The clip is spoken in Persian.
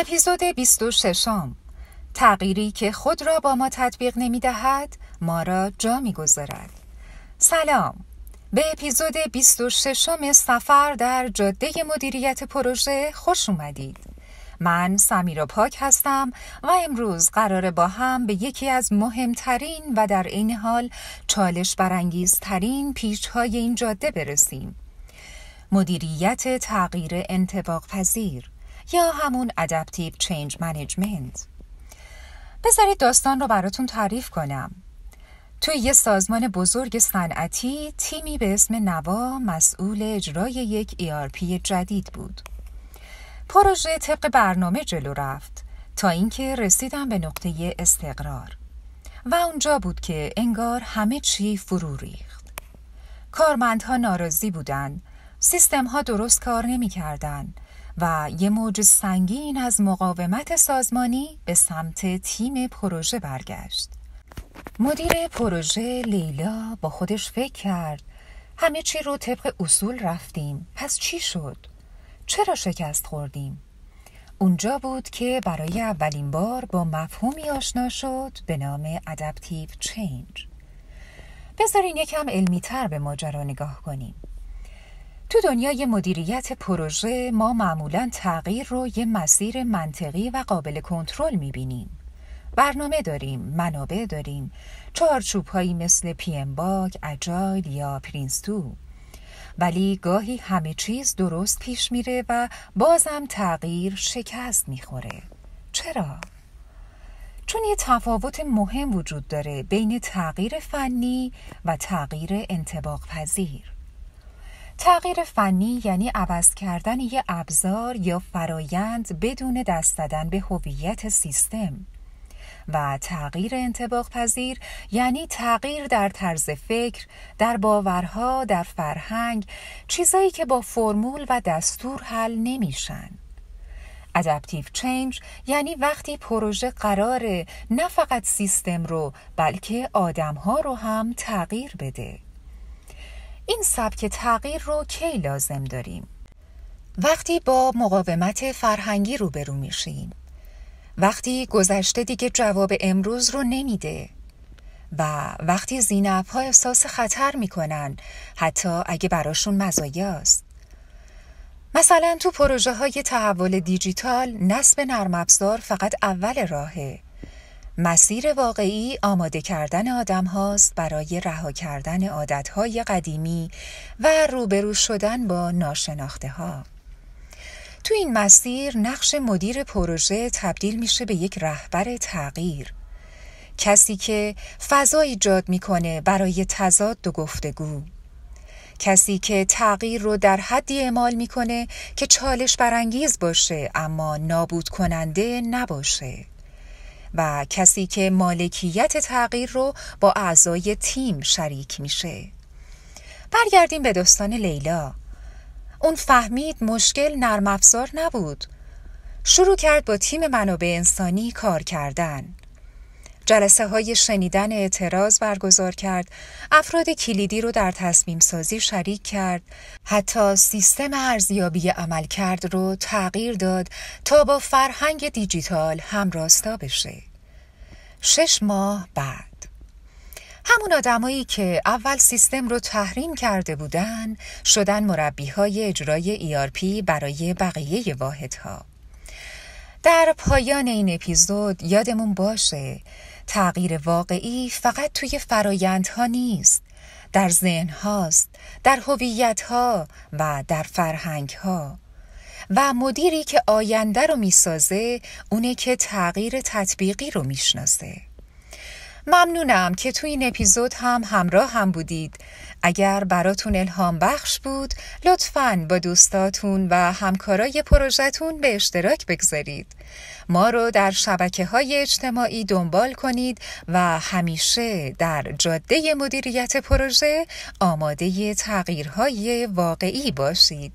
اپیزود 26. تغییری که خود را با ما تطبیق نمی دهد ما را جا می گذارد. سلام، به اپیزود 26 سفر در جاده مدیریت پروژه خوش اومدید. من سمیرا پاک هستم و امروز قراره با هم به یکی از مهمترین و در عین حال چالش برانگیزترین پیچ‌های این جاده برسیم. مدیریت تغییر انطباق پذیر یا همون Adaptive Change Management. بذارید داستان رو براتون تعریف کنم. توی یه سازمان بزرگ صنعتی تیمی به اسم نوا مسئول اجرای یک ERP جدید بود. پروژه طبق برنامه جلو رفت تا اینکه رسیدن به نقطه استقرار و اونجا بود که انگار همه چی فرو ریخت. کارمندها ناراضی بودن، سیستم‌ها درست کار نمی‌کردن و یه موج سنگین از مقاومت سازمانی به سمت تیم پروژه برگشت. مدیر پروژه لیلا با خودش فکر کرد همه چی رو طبق اصول رفتیم، پس چی شد؟ چرا شکست خوردیم؟ اونجا بود که برای اولین بار با مفهومی آشنا شد به نام Adaptive Change. بذارین یکم علمی‌تر به ماجرا نگاه کنیم. تو دنیای مدیریت پروژه ما معمولاً تغییر رو یه مسیر منطقی و قابل کنترل می‌بینیم. برنامه داریم، منابع داریم، چارچوب‌هایی مثل PMBOK، اجایل یا PRINCE2. ولی گاهی همه چیز درست پیش میره و بازم تغییر شکست میخوره. چرا؟ چون یه تفاوت مهم وجود داره بین تغییر فنی و تغییر انطباق پذیر. تغییر فنی یعنی عوض کردن یه ابزار یا فرایند بدون دست دادن به هویت سیستم. و تغییر انطباق پذیر یعنی تغییر در طرز فکر، در باورها، در فرهنگ، چیزایی که با فرمول و دستور حل نمیشن. Adaptive Change یعنی وقتی پروژه قراره نه فقط سیستم رو بلکه آدمها رو هم تغییر بده. این سبک تغییر رو کی لازم داریم؟ وقتی با مقاومت فرهنگی روبرو میشیم، وقتی گذشته دیگه جواب امروز رو نمیده و وقتی ذی‌نفع‌ها احساس خطر میکنن حتی اگه براشون مزایاست. مثلا تو پروژه های تحول دیجیتال نصب نرم افزار فقط اول راهه. مسیر واقعی آماده کردن آدم هاست برای رها کردن عادتهای قدیمی و روبرو شدن با ناشناخته ها. تو این مسیر نقش مدیر پروژه تبدیل میشه به یک رهبر تغییر. کسی که فضا ایجاد میکنه برای تضاد و گفتگو. کسی که تغییر رو در حدی اعمال میکنه که چالش برانگیز باشه اما نابود کننده نباشه. و کسی که مالکیت تغییر رو با اعضای تیم شریک میشه. برگردیم به داستان لیلا. اون فهمید مشکل نرم افزار نبود. شروع کرد با تیم منابع انسانی کار کردن. جلسه های شنیدن اعتراض برگزار کرد، افراد کلیدی رو در تصمیم سازی شریک کرد، حتی سیستم ارزیابی عملکرد رو تغییر داد تا با فرهنگ دیجیتال همراستا بشه. 6 ماه بعد همون آدمایی که اول سیستم رو تحریم کرده بودن شدن مربی‌های اجرای ERP برای بقیه واحدها. در پایان این اپیزود یادمون باشه تغییر واقعی فقط توی فرایندها نیست، در ذهن‌هاست، در هویت‌ها و در فرهنگ‌ها. و مدیری که آینده رو میسازه اونه که تغییر تطبیقی رو میشناسه. ممنونم که تو این اپیزود هم همراه هم بودید. اگر براتون الهام بخش بود لطفاً با دوستاتون و همکارای پروژه‌تون به اشتراک بگذارید. ما رو در شبکه‌های اجتماعی دنبال کنید و همیشه در جاده مدیریت پروژه آماده تغییرهای واقعی باشید.